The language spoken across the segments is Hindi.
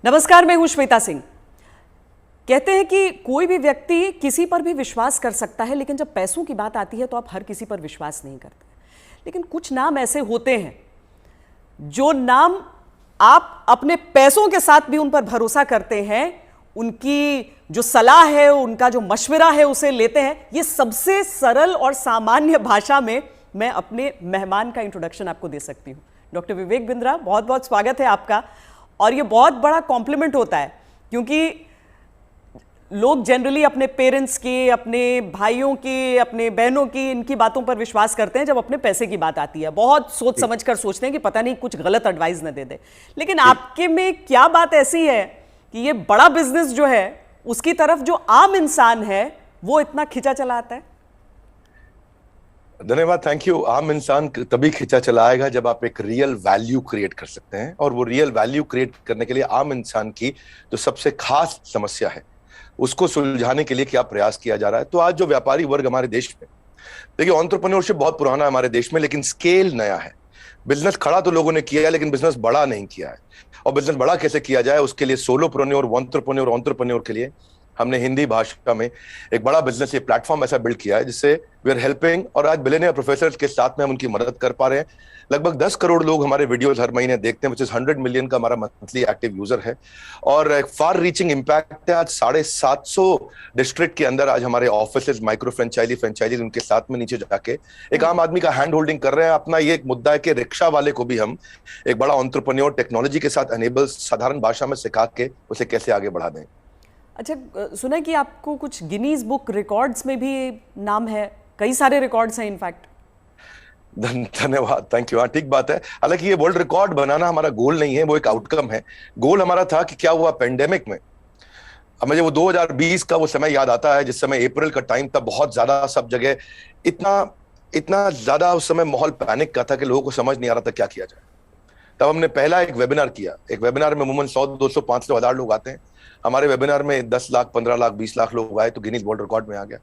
नमस्कार, मैं हूं श्वेता सिंह। कहते हैं कि कोई भी व्यक्ति किसी पर भी विश्वास कर सकता है, लेकिन जब पैसों की बात आती है तो आप हर किसी पर विश्वास नहीं करते। लेकिन कुछ नाम ऐसे होते हैं जो नाम आप अपने पैसों के साथ भी उन पर भरोसा करते हैं, उनकी जो सलाह है, उनका जो मशवरा है उसे लेते हैं। ये सबसे सरल और सामान्य भाषा में मैं अपने मेहमान का इंट्रोडक्शन आपको दे सकती हूँ। डॉक्टर विवेक बिंद्रा, बहुत बहुत स्वागत है आपका। और ये बहुत बड़ा कॉम्प्लीमेंट होता है क्योंकि लोग जनरली अपने पेरेंट्स की, अपने भाइयों की, अपने बहनों की, इनकी बातों पर विश्वास करते हैं। जब अपने पैसे की बात आती है बहुत सोच समझ कर सोचते हैं कि पता नहीं कुछ गलत एडवाइस न दे दे। लेकिन आपके में क्या बात ऐसी है कि ये बड़ा बिजनेस जो है उसकी तरफ जो आम इंसान है वो इतना खिंचा चला आता है? धन्यवाद, थैंक यू। आम इंसान तभी खिंचा चला आएगा जब आप एक रियल वैल्यू क्रिएट कर सकते हैं, और वो रियल वैल्यू क्रिएट करने के लिए आम इंसान की जो सबसे खास समस्या है उसको सुलझाने के लिए क्या प्रयास किया जा रहा है। तो आज जो व्यापारी वर्ग हमारे देश में, देखिए, एंटरप्रेन्योरशिप बहुत पुराना है हमारे देश में, लेकिन स्केल नया है। बिजनेस खड़ा तो लोगों ने किया है, लेकिन बिजनेस बड़ा नहीं किया है। और बिजनेस बड़ा कैसे किया जाए, उसके लिए सोलोप्रेन्योर, एंटरप्रेन्योर के लिए हमने हिंदी भाषा में एक बड़ा बिजनेस, ये प्लेटफॉर्म ऐसा बिल्ड किया है जिससे वी आर हेल्पिंग, और आज बिलियनियर प्रोफेसर्स के साथ में हम उनकी मदद कर पा रहे हैं। लगभग 10 करोड़ लोग हमारे वीडियोस हर महीने देखते हैं, विच इज 100 मिलियन का हमारा मंथली एक्टिव यूजर है, और एक फार रीचिंग इम्पैक्ट है। आज 750 डिस्ट्रिक्ट के अंदर आज हमारे ऑफिस, माइक्रो फ्रेंचाइजी उनके साथ में नीचे जाके एक आम आदमी का हैंड होल्डिंग कर रहे हैं। अपना ये एक मुद्दा है कि रिक्शा वाले को भी हम एक बड़ा एंटरप्रेन्योर टेक्नोलॉजी के साथ एनेबल, साधारण भाषा में सिखा के उसे कैसे आगे बढ़ा दें। अच्छा, सुना है कि आपको कुछ गिनीज बुक रिकॉर्ड्स में भी नाम है, कई सारे रिकॉर्ड्स हैं इनफैक्ट। धन्यवाद, थैंक यू। हाँ, ठीक बात है। हालांकि ये वर्ल्ड रिकॉर्ड बनाना हमारा गोल नहीं है, वो एक आउटकम है। गोल हमारा था कि क्या हुआ पेंडेमिक में। अब मुझे वो 2020 का वो समय याद आता है जिस समय अप्रैल का टाइम था, बहुत ज्यादा सब जगह इतना ज्यादा उस समय माहौल पैनिक का था कि लोगों को समझ नहीं आ रहा था क्या किया जाए। तब हमने पहला एक वेबिनार किया। एक वेबिनार में अमूमन 100, 200, 500, 1000 लोग आते हैं। हमारे वेबिनार में 10 लाख, 15 लाख, 20 लाख लोग आए तो गिनीज वर्ल्ड रिकॉर्ड में आ गया।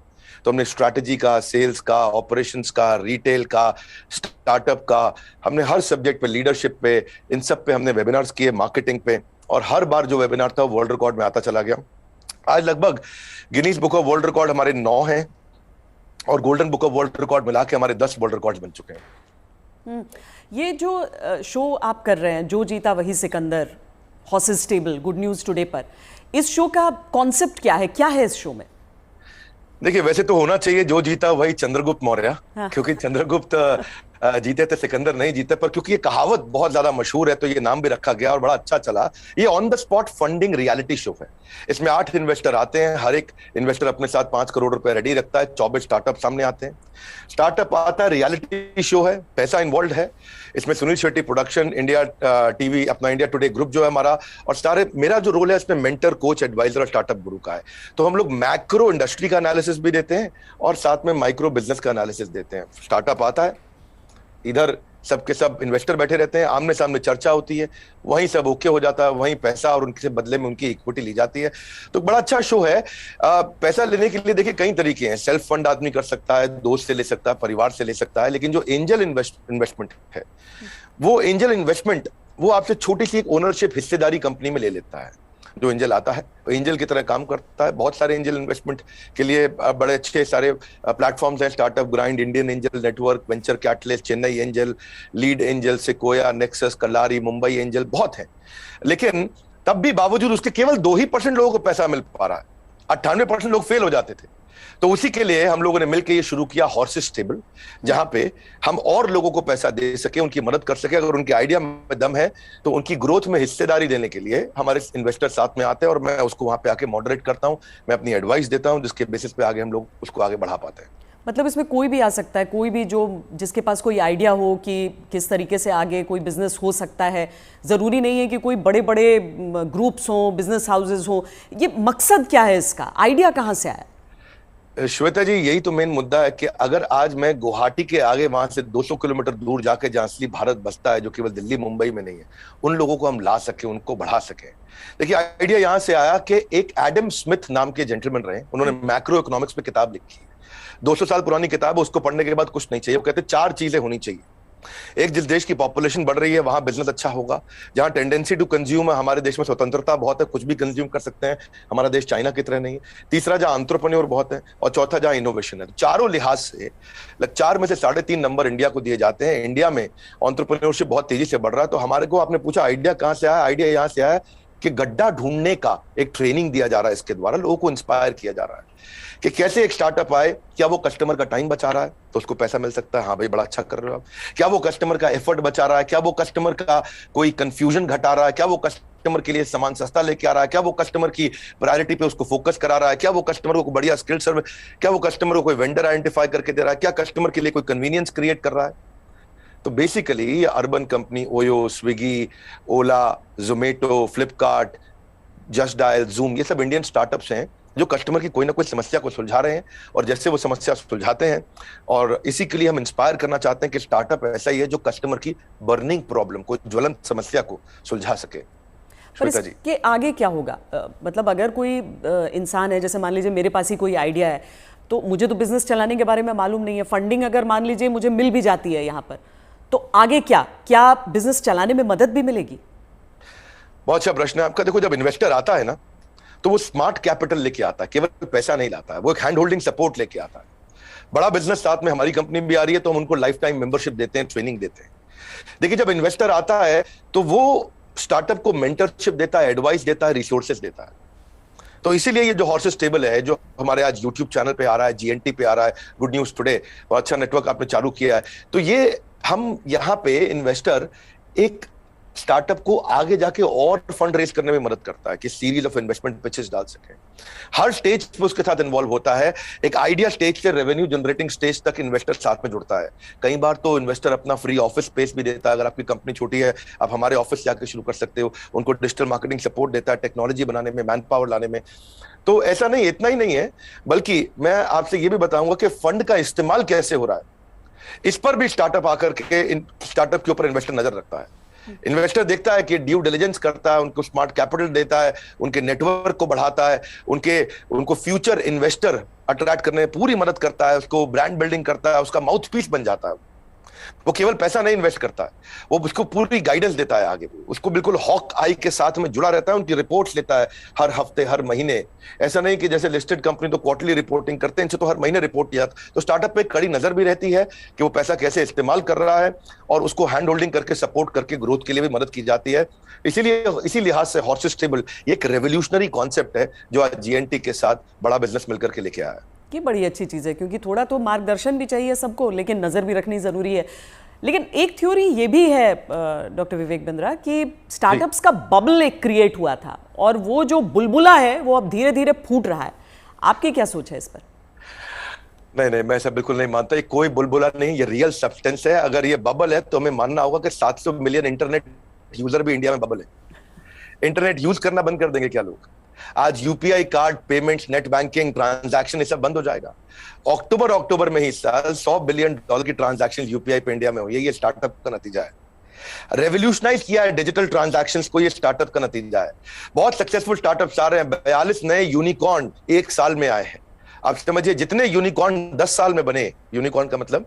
तो हमने स्ट्रैटेजी का, सेल्स का, ऑपरेशंस का, रिटेल का, स्टार्टअप का, हमने हर सब्जेक्ट पे, लीडरशिप पे, इन सब पे हमने वेबिनार्स किए, मार्केटिंग पे, और हर बार जो वेबिनार था वर्ल्ड रिकॉर्ड में आता चला गया। आज लगभग Guinness book of world record हमारे 9 हैं, और golden book of world record मिला के हमारे 10 वर्ल्ड रिकॉर्ड बन चुके हैं। ये जो शो आप कर रहे हैं, जो जीता वही Sikandar, horses table, good news today पर, इस शो का कॉन्सेप्ट क्या है, क्या है इस शो में? देखिए, वैसे तो होना चाहिए जो जीता वही चंद्रगुप्त मौर्य, हाँ। क्योंकि चंद्रगुप्त जीते थे, सिकंदर नहीं जीते। पर क्योंकि ये कहावत बहुत ज्यादा मशहूर है तो ये नाम भी रखा गया और बड़ा अच्छा चला। ये on the spot funding reality show है। इसमें 8 इन्वेस्टर आते हैं, हर एक इन्वेस्टर अपने साथ 5 करोड़ रुपए रेडी रखता है। 24 स्टार्टअप सामने आते हैं। स्टार्टअप आता है, रियलिटी शो है, पैसा इन्वॉल्व है। इसमें Sunil Shetty production, India TV, अपना इंडिया टुडे ग्रुप जो है हमारा, और सारे, मेरा जो रोल है इसमें मेंटर, कोच, एडवाइजर और स्टार्टअप गुरु का है। तो हम लोग मैक्रो इंडस्ट्री का एनालिसिस भी देते हैं और साथ में माइक्रो बिजनेस का एनालिसिस देते हैं। स्टार्टअप आता है, इधर सबके सब इन्वेस्टर बैठे रहते हैं, आमने सामने चर्चा होती है, वहीं सब ओके हो जाता है, वहीं पैसा और उनके बदले में उनकी इक्विटी ली जाती है। तो बड़ा अच्छा शो है। पैसा लेने के लिए देखिए कई तरीके हैं। सेल्फ फंड आदमी कर सकता है, दोस्त से ले सकता है, परिवार से ले सकता है। लेकिन जो एंजल इन्वेस्टमेंट है, वो एंजल इन्वेस्टमेंट वो आपसे छोटी सी एक ओनरशिप, हिस्सेदारी कंपनी में ले लेता है। जो एंजल आता है एंजल की तरह काम करता है। बहुत सारे एंजल इन्वेस्टमेंट के लिए बड़े अच्छे सारे प्लेटफॉर्म्स हैं। Startup Grind, Indian Angel Network, Venture Catalyst, Chennai Angel, Lead Angel, Sequoia, Nexus, Kalari, Mumbai Angel, बहुत हैं। लेकिन तब भी बावजूद उसके केवल 2% लोगों को पैसा मिल पा रहा है। 98% लोग फेल हो जाते थे। तो उसी के लिए हम लोगों ने मिलकर ये शुरू किया हॉर्सेस टेबल, जहां पे हम और लोगों को पैसा दे सके, उनकी मदद कर सके। अगर उनके आइडिया में दम है तो उनकी ग्रोथ में हिस्सेदारी देने के लिए हमारे इन्वेस्टर साथ में आते हैं, और मैं उसको वहां पे आके मॉडरेट करता हूं, मैं अपनी एडवाइस देता हूं, जिसके बेसिस पे आगे हम लोग उसको आगे बढ़ा पाते हैं। मतलब इसमें कोई भी आ सकता है, कोई भी जो जिसके पास कोई आइडिया हो कि किस तरीके से आगे कोई बिजनेस हो सकता है। ज़रूरी नहीं है कि कोई बड़े बड़े ग्रुप्स हों, बिजनेस हाउसेज हों। ये मकसद क्या है इसका, आइडिया कहाँ से आया? श्वेता जी, यही तो मेन मुद्दा है कि अगर आज मैं गुवाहाटी के आगे वहां से 200 किलोमीटर दूर जाके, जहां असली भारत बसता है, जो केवल दिल्ली मुंबई में नहीं है, उन लोगों को हम ला सके, उनको बढ़ा सके। देखिए, आइडिया यहां से आया कि एक एडम स्मिथ नाम के जेंटलमैन रहे, उन्होंने मैक्रो इकोनॉमिक्स पे किताब लिखी है। 200 साल पुरानी किताब है, उसको पढ़ने के बाद कुछ नहीं चाहिए। वो कहते 4 चीजें होनी चाहिए एक जिस देश की पॉपुलेशन बढ़ रही है वहां बिजनेस अच्छा होगा, जहां टेंडेंसी टू कंज्यूम है, हमारे देश में स्वतंत्रता बहुत है, कुछ भी कंज्यूम कर सकते हैं, हमारा देश चाइना की तरह नहीं है। तीसरा, जहां एंटरप्रेन्योर बहुत है, और चौथा जहां इनोवेशन है। चारों लिहाज से 4 में से 3.5 नंबर इंडिया को दिए जाते हैं। इंडिया में एंटरप्रेन्योरशिप बहुत तेजी से बढ़ रहा है। तो हमारे को, आपने पूछा आइडिया कहां से आया, आइडिया यहां से आया कि गड्ढा ढूंढने का एक ट्रेनिंग दिया जा रहा है, इसके द्वारा लोगों को इंस्पायर किया जा रहा है कि कैसे एक स्टार्टअप आए, क्या वो कस्टमर का टाइम बचा रहा है तो उसको पैसा मिल सकता है, हाँ भाई बड़ा अच्छा कर रहे हो आप, क्या वो कस्टमर का एफर्ट बचा रहा है, क्या वो कस्टमर का कोई कंफ्यूजन घटा रहा है, क्या वो कस्टमर के लिए सामान सस्ता लेके आ रहा है, क्या वो कस्टमर की प्रायोरिटी पे उसको फोकस करा रहा है, क्या वो कस्टमर को बढ़िया स्किल सर्विस, क्या वो कस्टमर को कोई वेंडर आइडेंटिफाई करके दे रहा है, क्या कस्टमर के लिए कोई कन्वीनियंस क्रिएट कर रहा है। तो बेसिकली ये Urban Company OYO, Swiggy, Ola, Zomato, Flipkart, Just Dial, Zoom, ये सब इंडियन स्टार्टअप्स हैं जो कस्टमर की कोई ना कोई समस्या को सुलझा रहे हैं, और जैसे वो समस्या सुलझाते हैं, और इसी के लिए हम इंस्पायर करना चाहते हैं कि स्टार्टअप ऐसा ही है जो कस्टमर की बर्निंग प्रॉब्लम को, ज्वलंत समस्या को सुलझा सके। पर इसके आगे क्या होगा? मतलब अगर कोई इंसान है, जैसे मान लीजिए मेरे पास ही कोई आइडिया है, तो मुझे तो बिजनेस चलाने के बारे में मालूम नहीं है, फंडिंग अगर मान लीजिए मुझे मिल भी जाती है यहाँ पर, तो आगे क्या बिजनेस चलाने में मदद भी मिलेगी? बहुत अच्छा प्रश्न है आपका। देखो, जब इन्वेस्टर आता है ना, तो वो स्मार्ट कैपिटल लेके आता है, केवल पैसा नहीं लाता है, वो एक हैंड होल्डिंग सपोर्ट लेके आता है। बड़ा बिजनेस साथ में हमारी कंपनी भी आ रही है, तो हम उनको लाइफ टाइम मेंबरशिप देते हैं, ट्रेनिंग देते हैं। देखिए, जब इन्वेस्टर आता है तो वो स्टार्टअप को मेंटरशिप देता है, एडवाइस देता है, रिसोर्सेज देता है। तो इसीलिए ये जो हॉर्सेस टेबल है, जो हमारे आज यूट्यूब चैनल पे आ रहा है, जीएनटी पे आ रहा है, गुड न्यूज टुडे, बहुत अच्छा नेटवर्क आपने चालू किया है, तो ये हम यहाँ पे इन्वेस्टर एक स्टार्टअप को आगे जाके और फंड रेज करने में मदद करता है कि सीरीज ऑफ इन्वेस्टमेंट पिचेस डाल सके। हर स्टेज पे उसके साथ इन्वॉल्व होता है। एक आइडिया स्टेज से रेवेन्यू जनरेटिंग स्टेज तक इन्वेस्टर साथ में जुड़ता है। कई बार तो इन्वेस्टर अपना फ्री ऑफिस स्पेस भी देता है। अगर आपकी कंपनी छोटी है, आप हमारे ऑफिस जाकर शुरू कर सकते हो। उनको डिजिटल मार्केटिंग सपोर्ट देता है, टेक्नोलॉजी बनाने में, मैन पावर लाने में। तो ऐसा नहीं, इतना ही नहीं है, बल्कि मैं आपसे ये भी बताऊंगा कि फंड का इस्तेमाल कैसे हो रहा है, इस पर भी स्टार्टअप आकर के स्टार्टअप के ऊपर इन्वेस्टर नजर रखता है। इन्वेस्टर देखता है कि ड्यू डिलिजेंस करता है, उनको स्मार्ट कैपिटल देता है, उनके नेटवर्क को बढ़ाता है, उनको फ्यूचर इन्वेस्टर अट्रैक्ट करने में पूरी मदद करता है, उसको ब्रांड बिल्डिंग करता है, उसका माउथ पीस बन जाता है। वो केवल पैसा नहीं इन्वेस्ट करता है, वो उसको पूरी गाइडेंस देता है आगे, उसको बिल्कुल हॉक आई के साथ में जुड़ा रहता है, उनकी रिपोर्ट्स लेता है हर हफ्ते, हर महीने। ऐसा नहीं कि जैसे लिस्टेड कंपनी तो क्वार्टरली रिपोर्टिंग करते हैं, इनसे तो हर महीने रिपोर्ट किया। तो स्टार्टअप पे कड़ी नजर भी रहती है कि वो पैसा कैसे इस्तेमाल कर रहा है, और उसको हैंड होल्डिंग करके सपोर्ट करके ग्रोथ के लिए भी मदद की जाती है। इसीलिए इसी लिहाज से हॉर्सेस टेबल एक रेवोल्यूशनरी कॉन्सेप्ट है जो आज जीएनटी के साथ बड़ा बिजनेस मिलकर के लेके आया है। ये बड़ी अच्छी चीज़ है, क्योंकि थोड़ा तो मार्गदर्शन भी चाहिए सबको, लेकिन नज़र भी रखनी ज़रूरी है। लेकिन एक थ्योरी ये भी है डॉक्टर विवेक बिंद्रा कि स्टार्टअप्स का बबल एक क्रिएट हुआ था, और वो जो बुलबुला है वो अब धीरे धीरे फूट रहा है। आपकी क्या सोच है इस पर? नहीं, मैं ऐसा बिल्कुल नहीं मानता। ये कोई बुलबुला नहीं, ये रियल सब्सटेंस है। अगर ये बबल है तो हमें मानना होगा कि 700 मिलियन इंटरनेट यूजर भी इंडिया में बबल है। इंटरनेट यूज करना बंद कर देंगे क्या लोग? आज UPI card payments, net banking, transaction, ये सब बंद हो जाएगा। अक्टूबर में ही साल $100 बिलियन की ट्रांजैक्शन यूपीआई पे इंडिया में हुई है। ये स्टार्टअप का नतीजा है। रेवोल्यूशनाइज किया है डिजिटल ट्रांजैक्शंस को, ये स्टार्टअप का नतीजा है। बहुत सक्सेसफुल स्टार्टअप्स आ रहे हैं। 42 नए यूनिकॉर्न 1 साल में आए हैं। आप समझिए, जितने यूनिकॉर्न 10 साल में बने, यूनिकॉर्न का मतलब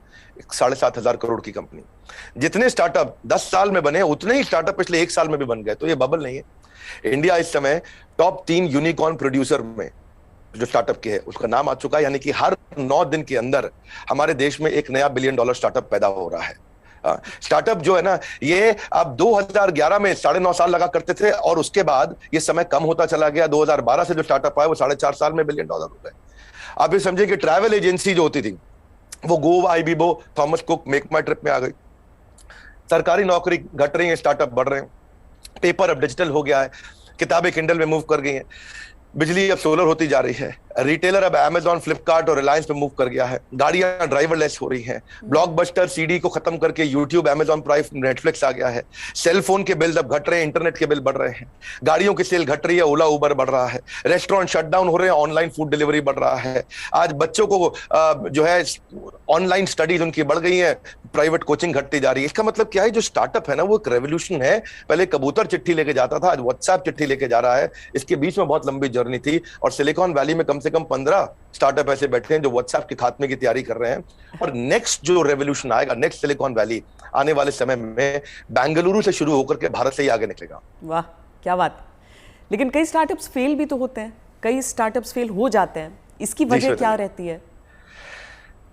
7,500 करोड़ की कंपनी, जितने स्टार्टअप 10 साल में बने, उतने ही स्टार्टअप पिछले 1 साल में भी बन गए। तो ये बबल नहीं है। इंडिया इस समय टॉप 3 यूनिकॉर्न प्रोड्यूसर में जो स्टार्टअप के है उसका नाम आ चुका है। यानी कि हर 9 दिन के अंदर हमारे देश में एक नया $1 बिलियन स्टार्टअप पैदा हो रहा है। स्टार्टअप जो है ना, ये अब 2011 में 9.5 साल लगा करते थे, और उसके बाद ये समय कम होता चला गया। 2012 से जो स्टार्टअप आया वो 4.5 साल में $1 बिलियन हो गए। आप ये समझिए कि ट्रैवल एजेंसी जो होती थी वो Goa, ibibo, Thomas Cook, Make My Trip में आ गई। सरकारी नौकरी घट रही है, स्टार्टअप बढ़ रहे हैं। पेपर अब डिजिटल हो गया है, किताबें किंडल में मूव कर गई हैं, बिजली अब सोलर होती जा रही है, रिटेलर अब अमेजॉन, फ्लिपकार्ट और रिलायंस पे मूव कर गया है, गाड़ियां ड्राइवरलेस हो रही हैं, ब्लॉकबस्टर सीडी को खत्म करके यूट्यूब, अमेजॉन प्राइम, नेटफ्लिक्स आ गया है, सेल फोन के बिल अब घट रहे हैं, इंटरनेट के बिल बढ़ रहे हैं, गाड़ियों की सेल घट रही है, ओला उबर बढ़ रहा है, रेस्टोरेंट शटडाउन हो रहे हैं, ऑनलाइन फूड डिलीवरी बढ़ रहा है। आज बच्चों को जो है ऑनलाइन स्टडीज उनकी बढ़ गई है, प्राइवेट कोचिंग घटती जा रही है। इसका मतलब क्या है? जो स्टार्टअप है ना, वो एक रेवोल्यूशन है। पहले कबूतर चिट्ठी लेके जाता था, आज व्हाट्सएप चिट्ठी लेके जा रहा है। इसके बीच में बहुत लंबी जर्नी थी, और सिलिकॉन वैली में कम से कम 15 स्टार्टअप ऐसे बैठे हैं जो व्हाट्सएप के खात्मे की तैयारी कर रहे हैं। और नेक्स्ट जो रेवोल्यूशन आएगा, नेक्स्ट सिलिकॉन वैली आने वाले समय में बेंगलुरु से शुरू होकर के भारत से ही आगे निकलेगा। वाह, क्या बात। लेकिन कई स्टार्टअप्स फेल भी तो होते हैं, कई स्टार्टअप्स फेल हो जाते हैं, इसकी वजह क्या रहती है?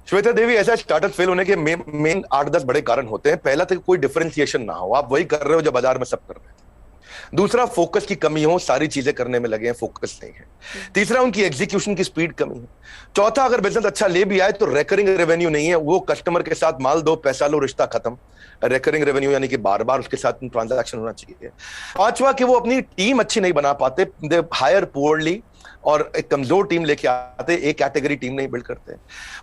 श्वेता देवी, ऐसा स्टार्टअप फेल होने के मेन 8-10 बड़े कारण होते हैं। पहला तो कोई डिफरेंशिएशन ना हो, आप वही कर रहे हो जो बाजार में सब कर रहे हैं। दूसरा, फोकस की कमी हो, सारी चीजें करने में लगे हैं, फोकस नहीं है। तीसरा, उनकी एग्जीक्यूशन की स्पीड कमी है। चौथा, अगर बिजनेस अच्छा ले भी आए तो रेकरिंग रेवेन्यू नहीं है, वो कस्टमर के साथ माल दो पैसा लो रिश्ता खत्म। रेकरिंग रेवेन्यू यानी कि बार बार उसके साथ ट्रांजैक्शन होना चाहिए। पांचवा, कि वो अपनी टीम अच्छी नहीं बना पाते, दे हायर पुअरली, और एक कमजोर टीम लेके आते, एक कैटेगरी टीम नहीं बिल्ड करते।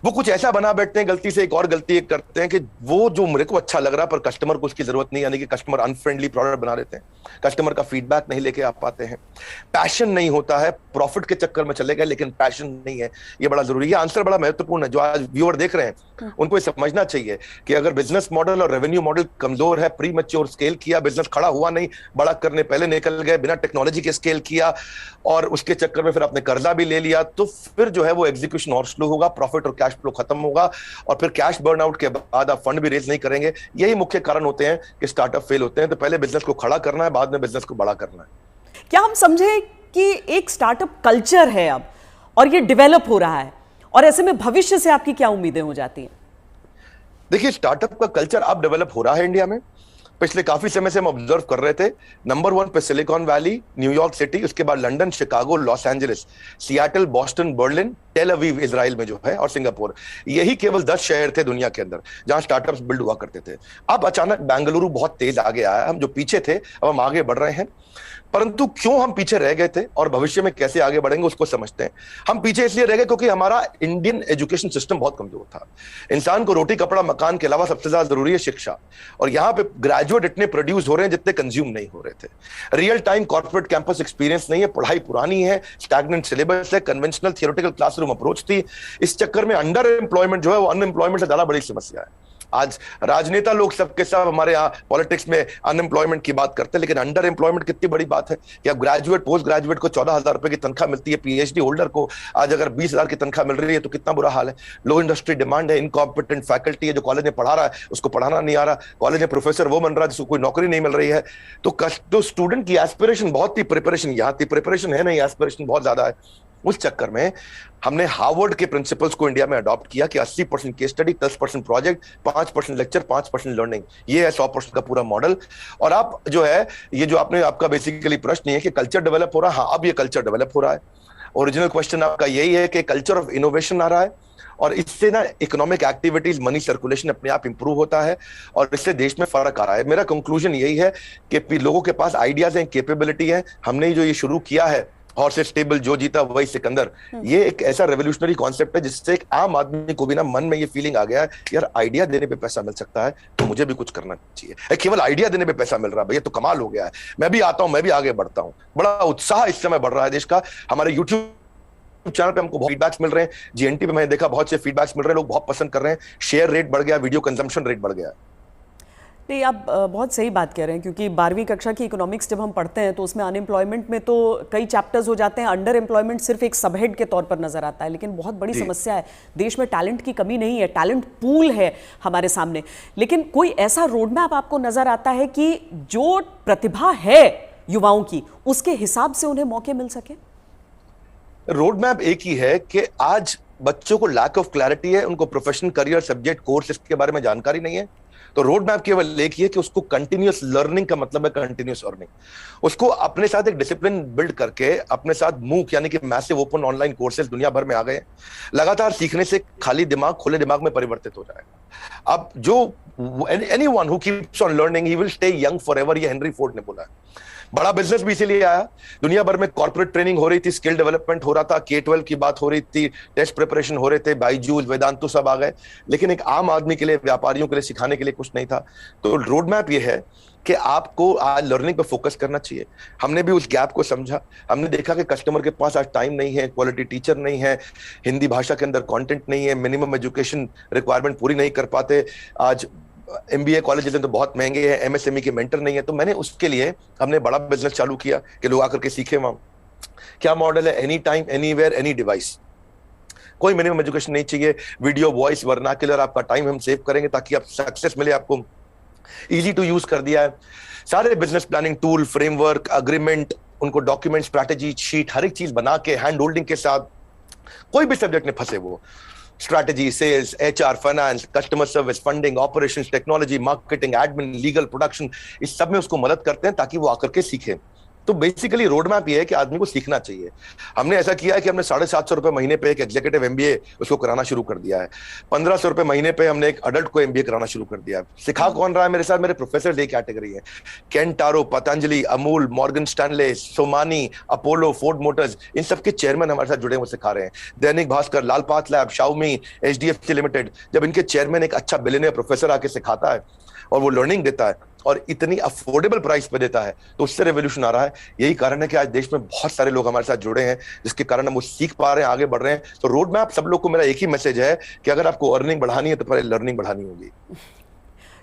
वो कुछ ऐसा बना बैठते हैं, गलती से एक और गलती एक करते हैं कि वो जो मेरे को अच्छा लग रहा पर कस्टमर को उसकी जरूरत नहीं, यानी कि कस्टमर अनफ्रेंडली प्रोडक्ट बना देते हैं, कस्टमर का फीडबैक नहीं लेके आ पाते हैं, पैशन नहीं होता है, प्रॉफिट के चक्कर में चले गए लेकिन पैशन नहीं है। ये बड़ा जरूरी है, आंसर बड़ा महत्वपूर्ण है। जो आज व्यूअर देख रहे हैं उनको ये समझना चाहिए कि अगर बिजनेस मॉडल और रेवेन्यू मॉडल कमजोर है, प्री मैच्योर स्केल किया, बिजनेस खड़ा हुआ नहीं, बड़ा करने पहले निकल गए, बिना टेक्नोलॉजी के स्केल किया और उसके चक्कर में फिर आपने कर्जा भी ले लिया, तो फिर जो है वो एग्जीक्यूशन और स्लो होगा, प्रॉफिट और कैश फ्लो खत्म होगा, और फिर कैश बर्नआउट के बाद आप फंड भी रेज नहीं करेंगे। यही मुख्य कारण होते हैं कि स्टार्टअप फेल होते हैं। तो पहले बिजनेस को खड़ा करना है, बाद में बिजनेस को बड़ा करना है। क्या हम समझे कि एक स्टार्टअप कल्चर है अब, और ये डेवलप हो रहा है, और ऐसे में भविष्य से आपकी क्या उम्मीदें हो जाती हैं? देखिए, स्टार्टअप का कल्चर अब डेवलप हो रहा है इंडिया में। पिछले काफी समय से हम ऑब्जर्व कर रहे थे, नंबर 1 पे सिलिकॉन वैली, न्यूयॉर्क सिटी, उसके बाद London, Chicago, Los Angeles, Seattle, Boston, Berlin, Tel Aviv Israel में जो है, और सिंगापुर। यही केवल 10 शहर थे दुनिया के अंदर जहां स्टार्टअप्स बिल्ड हुआ करते थे। अब अचानक बेंगलुरु बहुत तेज आगे आया। हम जो पीछे थे अब हम आगे बढ़ रहे हैं, परंतु क्यों हम पीछे रह गए थे और भविष्य में कैसे आगे बढ़ेंगे उसको समझते हैं। हम पीछे इसलिए रह गए क्योंकि हमारा इंडियन एजुकेशन सिस्टम बहुत कमजोर था। इंसान को रोटी कपड़ा मकान के अलावा सबसे ज्यादा जरूरी है शिक्षा, और यहाँ पे ग्रेजुएट इतने प्रोड्यूस हो रहे हैं जितने कंज्यूम नहीं हो रहे थे। Real time corporate campus experience नहीं है, पढ़ाई पुरानी है, स्टैग्नेंट सिलेबस है, कन्वेंशनल थियोरेटिकल क्लासरूम अप्रोच थी। इस चक्कर में अंडर एम्प्लॉयमेंट जो है वो अनएम्प्लॉयमेंट से ज्यादा बड़ी समस्या है। आज राजनेता लोग सबके सब हमारे यहाँ पॉलिटिक्स में अनएम्प्लॉयमेंट की बात करते हैं, लेकिन अंडर एम्प्लॉयमेंट कितनी बड़ी बात है कि अब ग्रेजुएट पोस्ट ग्रेजुएट को 14,000 रुपए की तनख्वाह मिलती है, पीएचडी होल्डर को आज अगर 20,000 की तनख्वाह मिल रही है तो कितना बुरा हाल है। लो इंडस्ट्री डिमांड है, इनकॉम्पिटेंट फैकल्टी है, जो कॉलेज में पढ़ा रहा है उसको पढ़ाना नहीं आ रहा, कॉलेज में प्रोफेसर वो बन रहा है जिसको कोई नौकरी नहीं मिल रही है। तो स्टूडेंट की एस्पिरेशन बहुत थी, प्रिपरेशन यहाँ थी, प्रिपरेशन है नहीं, एस्पिरेशन बहुत ज्यादा है। उस चक्कर में हमने हार्वर्ड के प्रिंसिपल्स को इंडिया में अडॉप्ट किया कि 80% case study, 10% project, 5% lecture, 5% learning. ये है 100% का पूरा मॉडल। और आप जो है, ये जो आपका बेसिकली प्रश्न है कि कल्चर डेवलप हो रहा है, हाँ अब ये कल्चर डेवलप हो रहा है। ओरिजिनल क्वेश्चन आपका यही है कि कल्चर ऑफ इनोवेशन आ रहा है, और इससे ना इकोनॉमिक एक्टिविटीज, मनी सर्कुलेशन अपने आप इंप्रूव होता है, और इससे देश में फर्क आ रहा है। मेरा कंक्लूजन यही है कि लोगों के पास आइडियाज हैं, कैपेबिलिटी है। हमने जो ये शुरू किया है हॉर्सेस टेबल, जो जीता वही सिकंदर, ये एक ऐसा रेवोल्यूशनरी कॉन्सेप्ट है जिससे एक आम आदमी को भी ना मन में ये फीलिंग आ गया है, यार आइडिया देने पे पैसा मिल सकता है तो मुझे भी कुछ करना चाहिए। केवल आइडिया देने पे पैसा मिल रहा है, भैया तो कमाल हो गया है, मैं भी आता हूं, मैं भी आगे बढ़ता हूं। बड़ा उत्साह इस समय बढ़ रहा है देश का। हमारे यूट्यूब चैनल पे हमको बहुत फीडबैक्स मिल रहे हैं, जीएनटी पे मैंने देखा बहुत से फीडबैक्स मिल रहे हैं, लोग बहुत पसंद कर रहे हैं, शेयर रेट बढ़ गया, वीडियो कंजम्पशन रेट बढ़ गया। नहीं, आप बहुत सही बात कह रहे हैं, क्योंकि 12वीं कक्षा की इकोनॉमिक्स जब हम पढ़ते हैं तो उसमें अनएम्प्लॉयमेंट में तो कई चैप्टर्स हो जाते हैं, अंडर एम्प्लॉयमेंट सिर्फ एक सबहेड के तौर पर नजर आता है। लेकिन बहुत बड़ी समस्या है, देश में टैलेंट की कमी नहीं है, टैलेंट पूल है हमारे सामने। लेकिन कोई ऐसा रोड मैप आपको नजर आता है कि जो प्रतिभा है युवाओं की, उसके हिसाब से उन्हें मौके मिल सके? रोड मैप एक ही है कि आज बच्चों को लैक ऑफ क्लैरिटी है, उनको प्रोफेशनल करियर सब्जेक्ट कोर्स इसके बारे में जानकारी नहीं है। तो रोड मैप केवल एक ही है कि उसको कंटिन्यूअस लर्निंग का मतलब है कंटिन्यूअस अर्निंग। उसको अपने साथ एक डिसिप्लिन बिल्ड करके अपने साथ मूक यानी कि मैसिव ओपन ऑनलाइन कोर्सेज दुनिया भर में आ गए, लगातार सीखने से खाली दिमाग खुले दिमाग में परिवर्तित हो जाएगा। अब जो anyone who keeps on learning he will stay young forever, ये हेनरी फोर्ड ने बोला है। बड़ा बिजनेस भी इसीलिए आया, दुनिया भर में कॉर्पोरेट ट्रेनिंग हो रही थी, स्किल डेवलपमेंट हो रहा था, K-12 की बात हो रही थी, टेस्ट प्रिपरेशन हो रहे थे, बायजूस, वेदांतु सब आ गए, लेकिन एक आम आदमी के लिए, व्यापारियों के लिए सिखाने के लिए कुछ नहीं था। तो रोड मैप ये है कि आपको आज लर्निंग पे फोकस करना चाहिए। हमने भी उस गैप को समझा, हमने देखा कि कस्टमर के पास आज टाइम नहीं है, क्वालिटी टीचर नहीं है, हिंदी भाषा के अंदर कंटेंट नहीं है, मिनिमम एजुकेशन रिक्वायरमेंट पूरी नहीं कर पाते, आज MBA कॉलेज तो बहुत महंगे हैं, MSME के मेंटर नहीं है। तो मैंने उसके लिए हमने बड़ा बिजनेस चालू किया कि लोग आकर के सीखे वहां। क्या मॉडल है? Any time, anywhere, any device. कोई मिनिमम एजुकेशन नहीं चाहिए, वीडियो, वॉइस, वर्नाक्युलर, आपका टाइम हम सेव करेंगे ताकि आप सक्सेस मिले आपको, इजी टू यूज कर दिया है। सारे business planning tool, framework, agreement, उनको डॉक्यूमेंट, स्ट्रैटेजी शीट, हर एक चीज बना के हैंड होल्डिंग के साथ, कोई भी सब्जेक्ट में फंसे वो, strategy, sales, HR, finance, customer service, funding, operations, technology, marketing, admin, legal, production, इस सब में उसको मदद करते हैं ताकि वो आकर के सीखे। तो बेसिकली रोड मैप ये है कि आदमी को सीखना चाहिए। हमने ऐसा किया है कि हमने 750 रुपए महीने पे एक एग्जीक्यूटिव एमबीए उसको कराना शुरू कर दिया है। 1500 रुपए महीने पे हमने एक अडल्ट को एमबीए कराना शुरू कर दिया है। सिखा कौन रहा है मेरे साथ? मेरे प्रोफेसर डे कैटेगरी है। Ken Taro, Patanjali, Amul, Morgan Stanley, Somani, Apollo, Ford Motors, इन सबके चेयरमैन हमारे साथ जुड़े हुए सिखा रहे हैं। Dainik Bhaskar, Lal Path lab, Xiaomi, HDFC limited, जब इनके चेयरमैन एक अच्छा बिलियनियर प्रोफेसर आके सिखाता है और वो लर्निंग देता है और इतनी अफोर्डेबल प्राइस पे देता है, तो उससे रेवोल्यूशन आ रहा है। यही कारण है कि आज देश में बहुत सारे लोग हमारे साथ जुड़े हैं, जिसके कारण हम वो सीख पा रहे हैं, आगे बढ़ रहे हैं। तो रोड मैप सब लोग को मेरा एक ही मैसेज है कि अगर आपको अर्निंग बढ़ानी है तो पहले लर्निंग बढ़ानी होगी।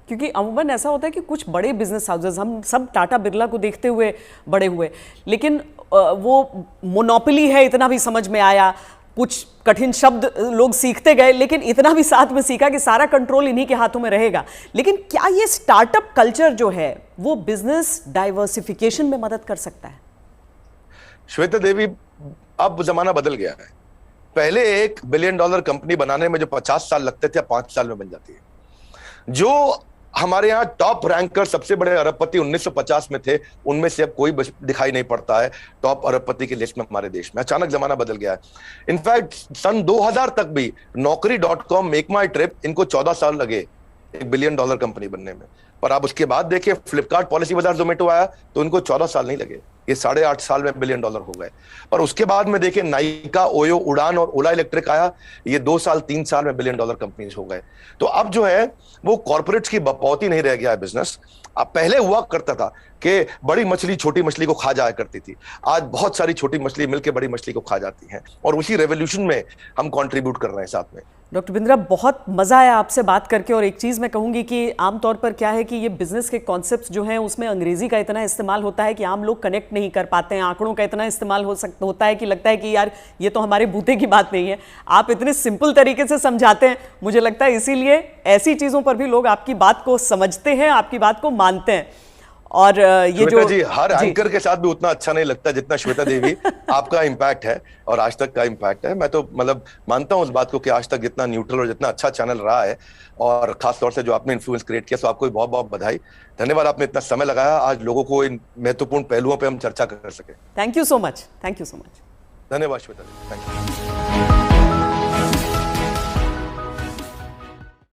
क्योंकि अमूमन ऐसा होता है कि कुछ बड़े बिजनेस हाउसेस, हम सब टाटा बिरला को देखते हुए बड़े हुए, लेकिन वो मोनोपोली है इतना भी समझ में आया, कुछ कठिन शब्द लोग सीखते गए, लेकिन इतना भी साथ में सीखा कि सारा कंट्रोल इन्हीं के हाथों में रहेगा। लेकिन क्या ये स्टार्टअप कल्चर जो है वो बिजनेस डाइवर्सिफिकेशन में मदद कर सकता है? श्वेता देवी, अब जमाना बदल गया है। पहले $1 बिलियन कंपनी बनाने में जो 50 साल लगते थे, 5 साल में बन जाती है। जो हमारे यहाँ टॉप रैंकर सबसे बड़े अरबपति 1950 में थे, उनमें से अब कोई दिखाई नहीं पड़ता है टॉप अरबपति की लिस्ट में हमारे देश में। अचानक जमाना बदल गया है। इनफैक्ट सन 2000 तक भी नौकरी.com, मेक माई ट्रिप, इनको 14 साल लगे $1 बिलियन कंपनी बनने में। पर आप उसके बाद देखिए, फ्लिपकार्ट, पॉलिसी बाजार, जोमेटो आया तो उनको 14 साल नहीं लगे, ये 8.5 साल में $1 बिलियन हो गए। पर उसके बाद में देखिए, नाइका, ओयो, उड़ान और ओला इलेक्ट्रिक आया, ये 2 साल 3 साल में $1 बिलियन कंपनीज हो गए। तो अब जो है वो कॉर्पोरेट्स की बपौती नहीं रह गया है बिजनेस। अब पहले हुआ करता था कि बड़ी मछली छोटी मछली को खा जाया करती थी, आज बहुत सारी छोटी मछली मिलकर बड़ी मछली को खा जाती हैं, और उसी रेवोल्यूशन में हम कंट्रीब्यूट कर रहे हैं साथ में। डॉक्टर बिंद्रा, बहुत मज़ा आया आपसे बात करके। और एक चीज़ मैं कहूँगी कि आमतौर पर क्या है कि ये बिजनेस के कॉन्सेप्ट्स जो हैं उसमें अंग्रेजी का इतना इस्तेमाल होता है कि आम लोग कनेक्ट नहीं कर पाते हैं। आंकड़ों का इतना इस्तेमाल होता है कि लगता है कि यार ये तो हमारे बूते की बात नहीं है। आप इतने सिंपल तरीके से समझाते हैं, मुझे लगता है इसीलिए ऐसी चीज़ों पर भी लोग आपकी बात को समझते हैं, आपकी बात को मानते हैं। और ये जो जी, हर एंकर के साथ भी उतना अच्छा नहीं लगता जितना श्वेता देवी आपका इम्पैक्ट है और आज तक का इम्पैक्ट है। मैं तो मतलब मानता हूं उस बात को कि आज तक जितना न्यूट्रल और जितना अच्छा चैनल रहा है, और खास तौर से जो आपने इन्फ्लुएंस क्रिएट किया, तो आपको बहुत बहुत बधाई। धन्यवाद, आपने इतना समय लगाया आज लोगों को इन महत्वपूर्ण पहलुओं पर हम चर्चा कर सके। Thank you so much. Thank you so much. धन्यवाद श्वेता जी, थैंक यू।